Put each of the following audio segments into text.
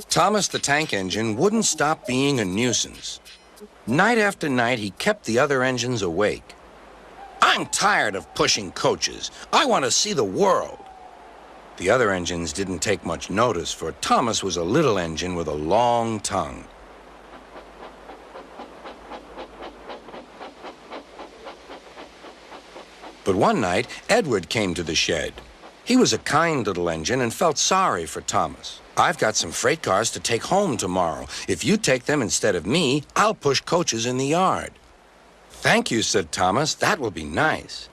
Thomas the tank engine wouldn't stop being a nuisance. Night after night, he kept the other engines awake. "I'm tired of pushing coaches. I want to see the world." The other engines didn't take much notice, for Thomas was a little engine with a long tongue. But one night, Edward came to the shed. He was a kind little engine and felt sorry for Thomas. "I've got some freight cars to take home tomorrow. If you take them instead of me, I'll push coaches in the yard." "Thank you," said Thomas. "That will be nice."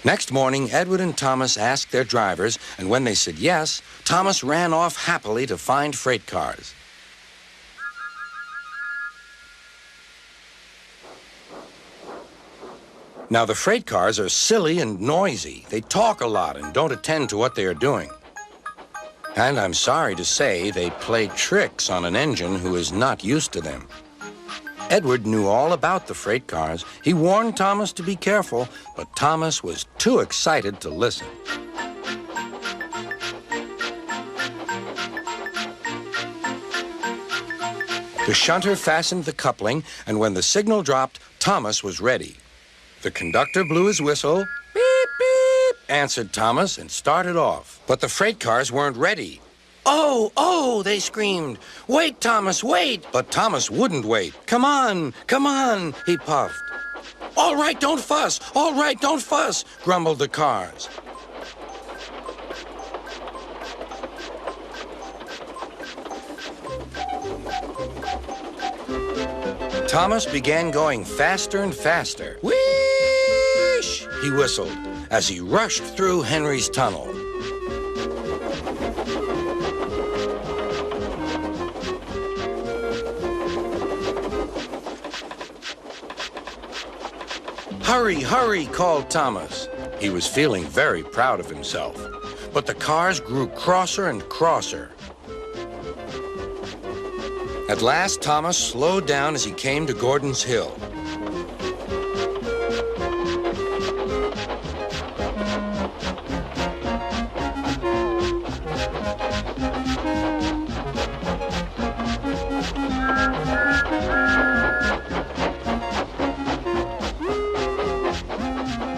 Next morning, Edward and Thomas asked their drivers, and when they said yes, Thomas ran off happily to find freight cars. Now, the freight cars are silly and noisy. They talk a lot and don't attend to what they are doing. And I'm sorry to say, they play tricks on an engine who is not used to them. Edward knew all about the freight cars. He warned Thomas to be careful, but Thomas was too excited to listen. The shunter fastened the coupling, and when the signal dropped, Thomas was ready. The conductor blew his whistle. "Beep, beep," answered Thomas and started off. But the freight cars weren't ready. "Oh, oh," they screamed. "Wait, Thomas, wait." But Thomas wouldn't wait. Come on, he puffed. "All right, don't fuss. All right, don't fuss," grumbled the cars. Thomas began going faster and faster. "Whoosh!" he whistled as he rushed through Henry's tunnel. "Hurry, hurry," called Thomas. He was feeling very proud of himself. But the cars grew crosser and crosser. At last, Thomas slowed down as he came to Gordon's Hill.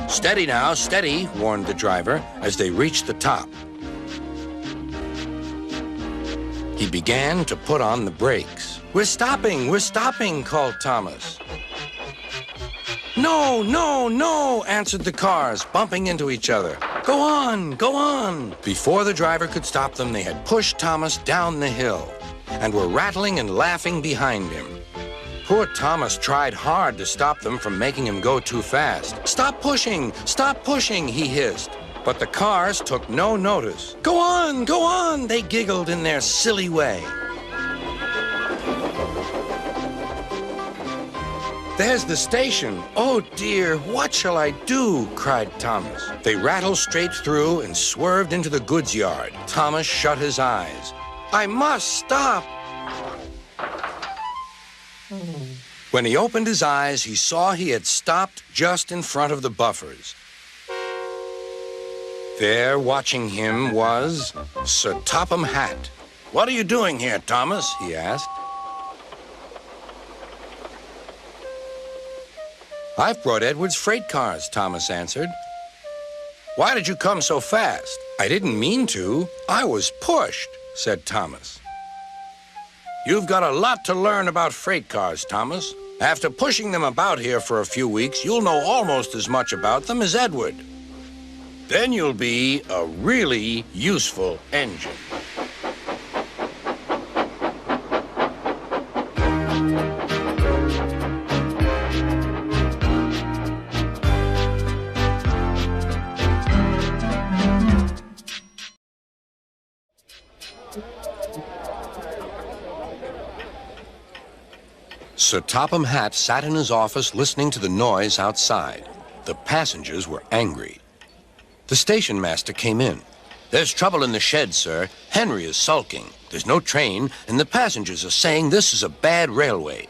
"Steady now, steady," warned the driver as they reached the top. He began to put on the brakes. We're stopping," called Thomas. "No, no, no," answered the cars, bumping into each other. Go on, go on." Before the driver could stop them, they had pushed Thomas down the hill and were rattling and laughing behind him. Poor Thomas tried hard to stop them from making him go too fast. Stop pushing, he hissed. But the cars took no notice. Go on, they giggled in their silly way. "There's the station. Oh dear, what shall I do?" cried Thomas. They rattled straight through and swerved into the goods yard. Thomas shut his eyes. "I must stop." When he opened his eyes, he saw he had stopped just in front of the buffers. There, watching him, was Sir Topham Hatt. "What are you doing here, Thomas?" he asked. "I've brought Edward's freight cars," Thomas answered. "Why did you come so fast?" "I didn't mean to. I was pushed," said Thomas. "You've got a lot to learn about freight cars, Thomas. After pushing them about here for a few weeks, you'll know almost as much about them as Edward. Then you'll be a really useful engine." Sir Topham Hatt sat in his office listening to the noise outside. The passengers were angry. The station master came in. "There's trouble in the shed, sir. Henry is sulking. There's no train, and the passengers are saying this is a bad railway."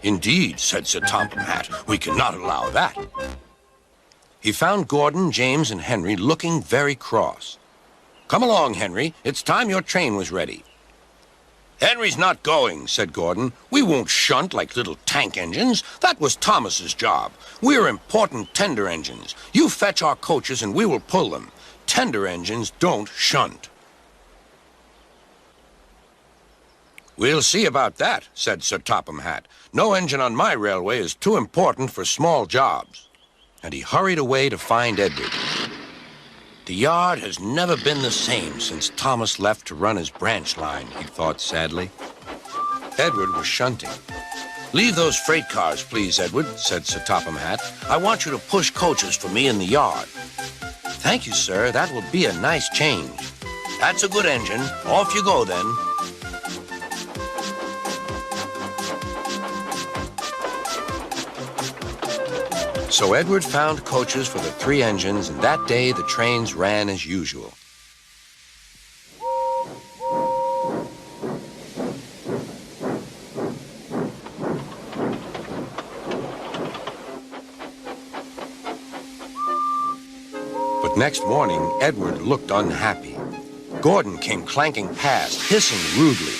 "Indeed," said Sir Topham Hatt. "We cannot allow that." He found Gordon, James, and Henry looking very cross. Come along, Henry. It's time your train was ready. Henry's not going, said Gordon. We won't shunt like little tank engines. That was Thomas's job. We're important tender engines. You fetch our coaches and we will pull them. Tender engines don't shunt. We'll see about that, said Sir Topham Hatt. No engine on my railway is too important for small jobs. And he hurried away to find Edward. The yard has never been the same since Thomas left to run his branch line, he thought sadly. Edward was shunting. Leave those freight cars, please, Edward, said Sir Topham Hatt. I want you to push coaches for me in the yard. Thank you, sir. That will be a nice change. That's a good engine. Off you go, then. So Edward found coaches for the 3 engines, and that day the trains ran as usual. But next morning, Edward looked unhappy. Gordon came clanking past, hissing rudely.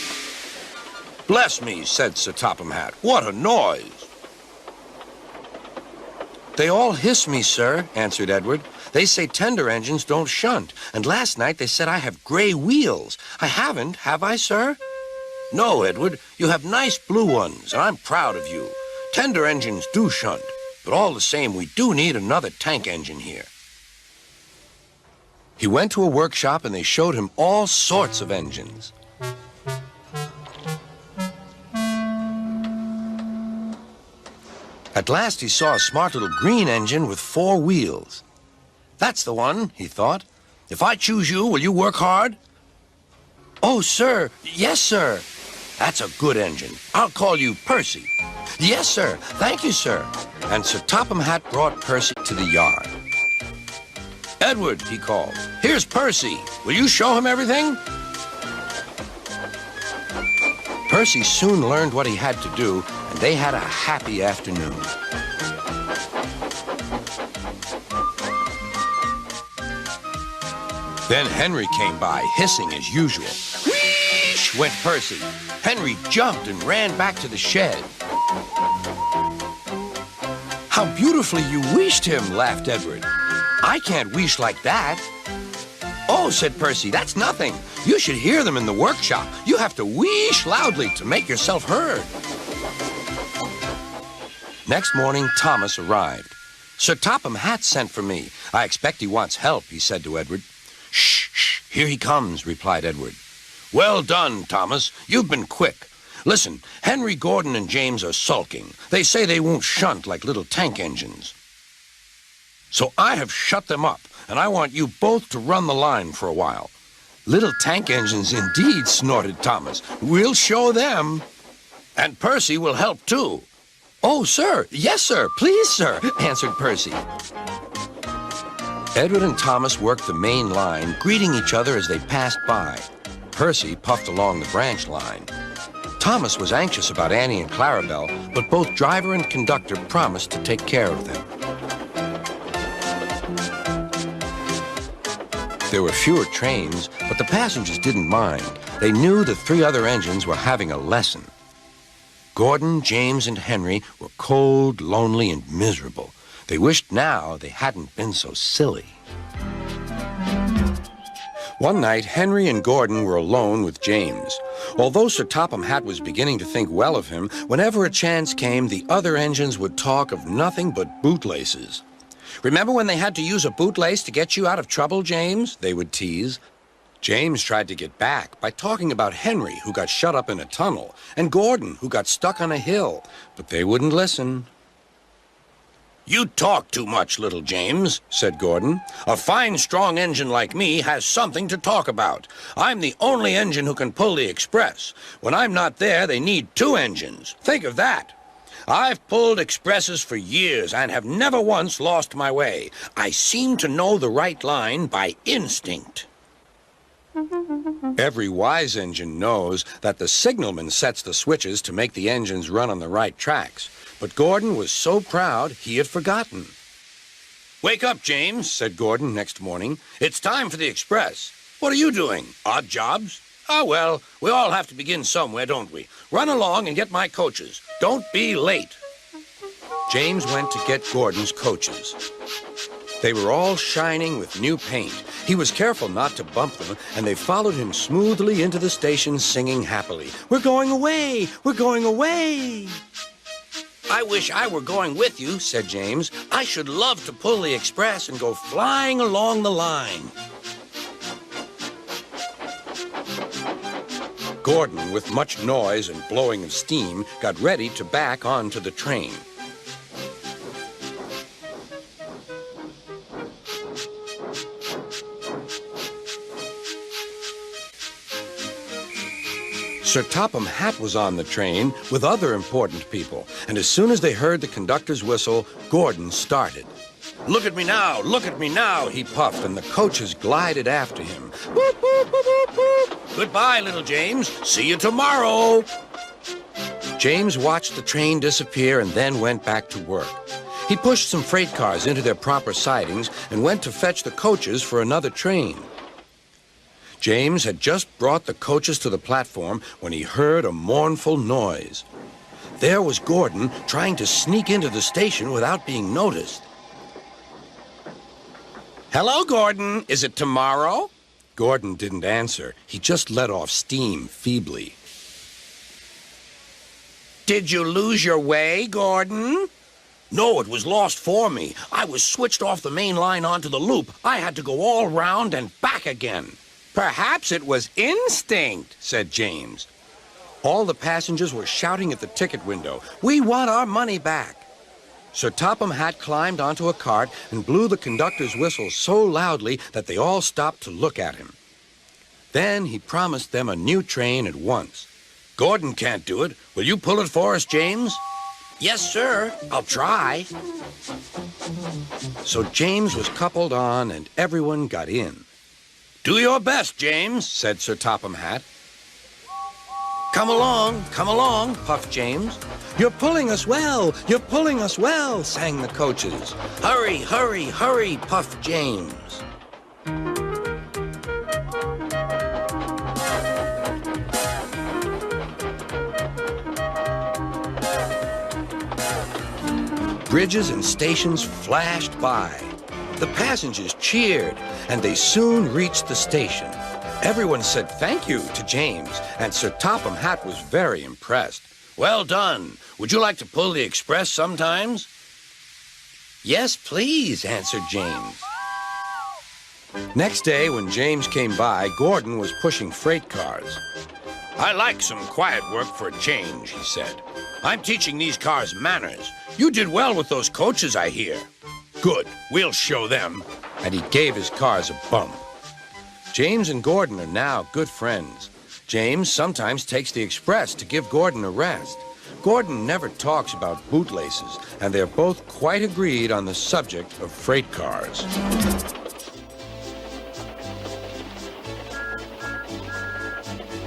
Bless me, said Sir Topham Hatt. What a noise! They all hiss me, sir, answered Edward. They say tender engines don't shunt, and last night they said I have gray wheels. I haven't, have I, sir? No, Edward, you have nice blue ones, and I'm proud of you. Tender engines do shunt, but all the same, we do need another tank engine here. He went to a workshop, and they showed him all sorts of engines. At last he saw a smart little green engine with 4 wheels. That's the one, he thought. If I choose you, will you work hard? Oh, sir. Yes, sir. That's a good engine. I'll call you Percy. Yes, sir. Thank you, sir. And Sir Topham Hatt brought Percy to the yard. Edward, he called. Here's Percy. Will you show him everything? Percy soon learned what he had to do, and they had a happy afternoon. Then Henry came by, hissing as usual. Wheesh! Went Percy. Henry jumped and ran back to the shed. How beautifully you wheeshed him, laughed Edward. I can't wheesh like that. Oh, said Percy, that's nothing. You should hear them in the workshop. You have to wheesh loudly to make yourself heard. Next morning, Thomas arrived. Sir Topham Hatt sent for me. I expect he wants help, he said to Edward. Shh, shh, here he comes, replied Edward. Well done, Thomas. You've been quick. Listen, Henry, Gordon, and James are sulking. They say they won't shunt like little tank engines. So I have shut them up, and I want you both to run the line for a while. Little tank engines indeed, snorted Thomas. We'll show them. And Percy will help too. Oh, sir. Yes, sir. Please, sir, answered Percy. Edward and Thomas worked the main line, greeting each other as they passed by. Percy puffed along the branch line. Thomas was anxious about Annie and Clarabelle, but both driver and conductor promised to take care of them. There were fewer trains, but the passengers didn't mind. They knew the 3 other engines were having a lesson. Gordon, James, and Henry were cold, lonely, and miserable. They wished now they hadn't been so silly. One night, Henry and Gordon were alone with James. Although Sir Topham Hatt was beginning to think well of him, whenever a chance came, the other engines would talk of nothing but bootlaces. Remember when they had to use a bootlace to get you out of trouble, James? They would tease. James tried to get back by talking about Henry, who got shut up in a tunnel, and Gordon, who got stuck on a hill, but they wouldn't listen. You talk too much, little James, said Gordon. A fine, strong engine like me has something to talk about. I'm the only engine who can pull the express. When I'm not there, they need 2 engines. Think of that. I've pulled expresses for years and have never once lost my way. I seem to know the right line by instinct. Every wise engine knows that the signalman sets the switches to make the engines run on the right tracks. But Gordon was so proud he had forgotten. Wake up, James, said Gordon next morning. It's time for the express. What are you doing? Odd jobs? Ah, well, we all have to begin somewhere, don't we? Run along and get my coaches. Don't be late. James went to get Gordon's coaches. They were all shining with new paint. He was careful not to bump them, and they followed him smoothly into the station singing happily. "We're going away! We're going away!" "I wish I were going with you," said James. "I should love to pull the express and go flying along the line." Gordon, with much noise and blowing of steam, got ready to back onto the train. Sir Topham Hatt was on the train with other important people, and as soon as they heard the conductor's whistle, Gordon started. "Look at me now," he puffed, and the coaches glided after him. "Boop, boop, boop, boop, boop. Goodbye, little James. See you tomorrow." James watched the train disappear and then went back to work. He pushed some freight cars into their proper sidings and went to fetch the coaches for another train. James had just brought the coaches to the platform when he heard a mournful noise. There was Gordon trying to sneak into the station without being noticed. "Hello, Gordon. Is it tomorrow?" Gordon didn't answer. He just let off steam feebly. "Did you lose your way, Gordon?" "No, it was lost for me. I was switched off the main line onto the loop. I had to go all round and back again." "Perhaps it was instinct," said James. All the passengers were shouting at the ticket window, "We want our money back." Sir Topham Hatt climbed onto a cart and blew the conductor's whistle so loudly that they all stopped to look at him. Then he promised them a new train at once. "Gordon can't do it. Will you pull it for us, James?" "Yes, sir. I'll try." So James was coupled on and everyone got in. "Do your best, James," said Sir Topham Hatt. Come along, puffed James. "You're pulling us well, you're pulling us well," sang the coaches. "Hurry, hurry, hurry," puffed James. Bridges and stations flashed by. The passengers cheered, and they soon reached the station. Everyone said thank you to James, and Sir Topham Hatt was very impressed. "Well done. Would you like to pull the express sometimes?" "Yes, please," answered James. Next day, when James came by, Gordon was pushing freight cars. "I like some quiet work for a change," he said. "I'm teaching these cars manners. You did well with those coaches, I hear." "Good. We'll show them." And he gave his cars a bump. James and Gordon are now good friends. James sometimes takes the express to give Gordon a rest. Gordon never talks about bootlaces, and they're both quite agreed on the subject of freight cars.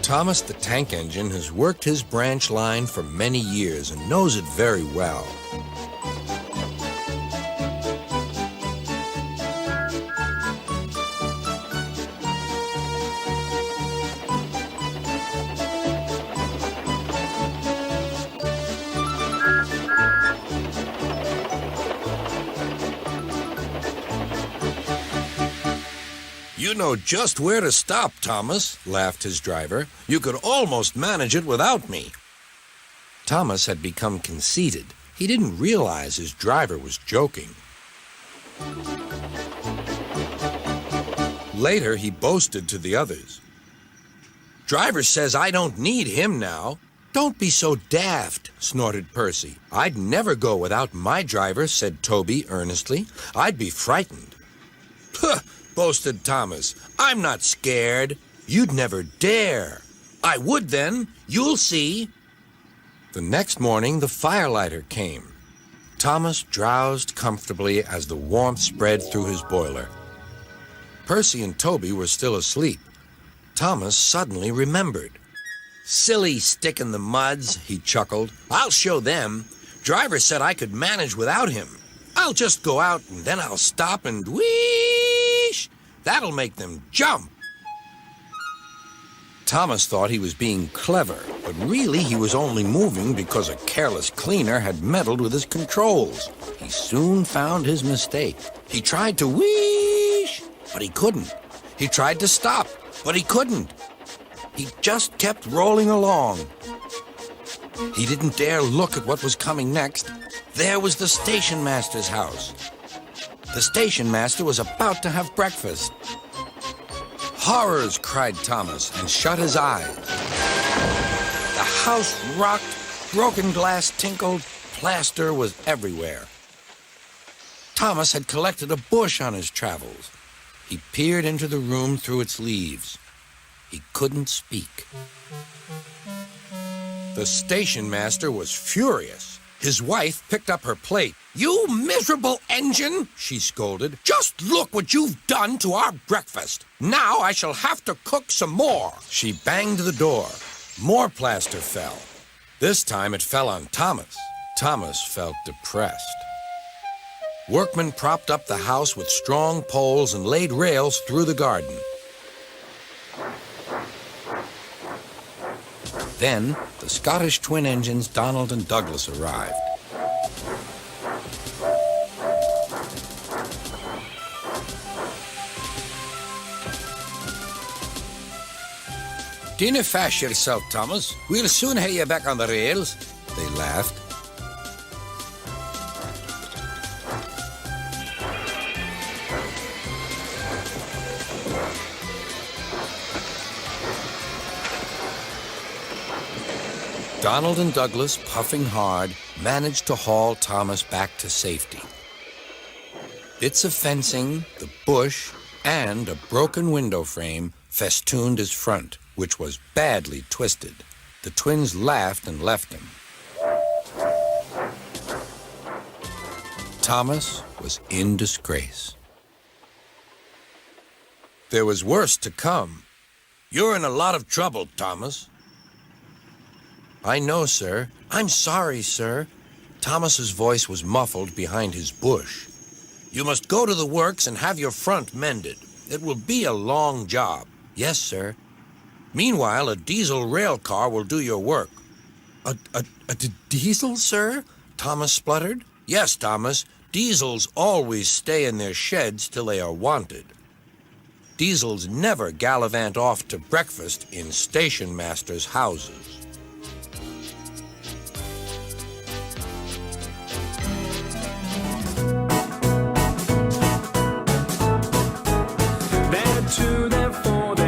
Thomas the Tank Engine has worked his branch line for many years and knows it very well. "You know just where to stop, Thomas," laughed his driver. "You could almost manage it without me." Thomas had become conceited. He didn't realize his driver was joking. Later, he boasted to the others. "Driver says I don't need him now." "Don't be so daft," snorted Percy. "I'd never go without my driver," said Toby earnestly. "I'd be frightened." "Puh!" boasted Thomas. "I'm not scared." "You'd never dare." "I would then. You'll see." The next morning, the firelighter came. Thomas drowsed comfortably as the warmth spread through his boiler. Percy and Toby were still asleep. Thomas suddenly remembered. "Silly stick in the muds," he chuckled. "I'll show them. Driver said I could manage without him. I'll just go out and then I'll stop and whee! That'll make them jump." Thomas thought he was being clever, but really he was only moving because a careless cleaner had meddled with his controls. He soon found his mistake. He tried to whoosh, but he couldn't. He tried to stop, but he couldn't. He just kept rolling along. He didn't dare look at what was coming next. There was the station master's house. The station master was about to have breakfast. "Horrors!" cried Thomas, and shut his eyes. The house rocked, broken glass tinkled, plaster was everywhere. Thomas had collected a bush on his travels. He peered into the room through its leaves. He couldn't speak. The station master was furious. His wife picked up her plate. "You miserable engine," she scolded. "Just look what you've done to our breakfast. Now I shall have to cook some more." She banged the door. More plaster fell. This time it fell on Thomas. Thomas felt depressed. Workmen propped up the house with strong poles and laid rails through the garden. Then, the Scottish twin engines Donald and Douglas arrived. "Dinna fash yourself, Thomas. We'll soon have you back on the rails," they laughed. Donald and Douglas, puffing hard, managed to haul Thomas back to safety. Bits of fencing, the bush, and a broken window frame festooned his front, which was badly twisted. The twins laughed and left him. Thomas was in disgrace. There was worse to come. "You're in a lot of trouble, Thomas." "I know, sir. I'm sorry, sir." Thomas's voice was muffled behind his bush. "You must go to the works and have your front mended. It will be a long job." "Yes, sir." "Meanwhile, a diesel rail car will do your work." A diesel, sir?" Thomas spluttered. "Yes, Thomas. Diesels always stay in their sheds till they are wanted. Diesels never gallivant off to breakfast in station masters' houses."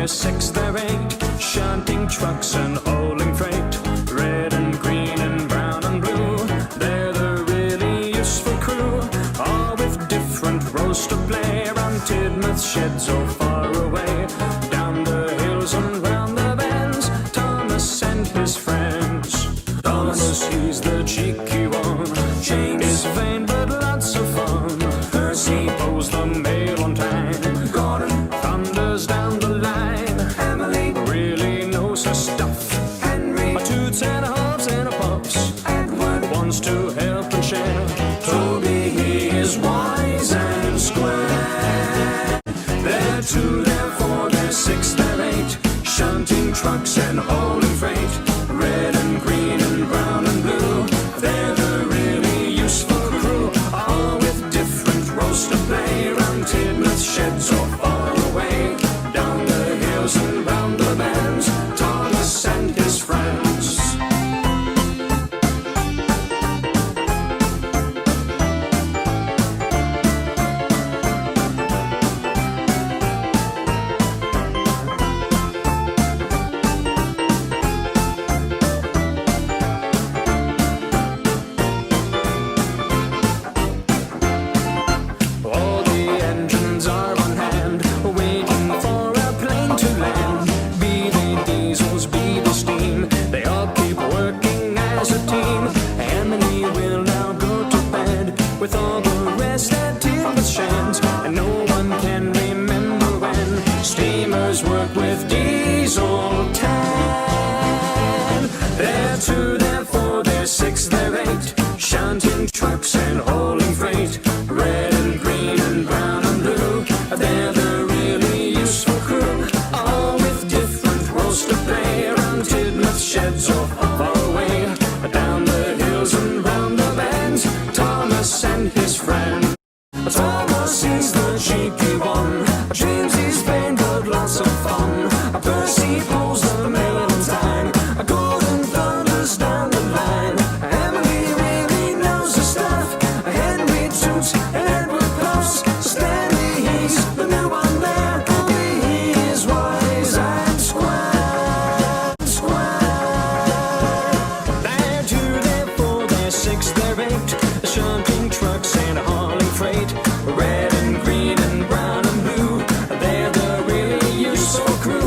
Six, they're eight, shunting trucks and hauling freight, red and green and brown and blue. They're the really useful crew, all with different roles to play, around Tidmouth sheds or far away, down the hills and round the bends. Thomas and his friends. Thomas, he's the cheeky one. James is vain but lots of fun. Percy pulls the mail on time. Gordon thunders down the line. Really knows her stuff. Henry, a toots and a hops and a pops. Edward wants to help and share. Toby, he is wise and square. They're two, they're four, they're six, they're eight, shunting trucks and hauling freight, red and green and brown and blue. They're the really useful crew, all with different roles to play, round Tidmouth sheds or far away, down the hills and round the bends. Thomas and his friends. All the engines are on hand, waiting for a plane to land. Be they diesels, be they steam, they all keep working as a team. Emily will now go to bed with all the rest at Tidmouth sheds, and no one can remember when steamers work with diesel tan. They're two, they're four, they're six, they're eight, shunting trucks and hauling freight, red and green and brown and blue. They're the really useful crew, all with different roles to play, useful crew.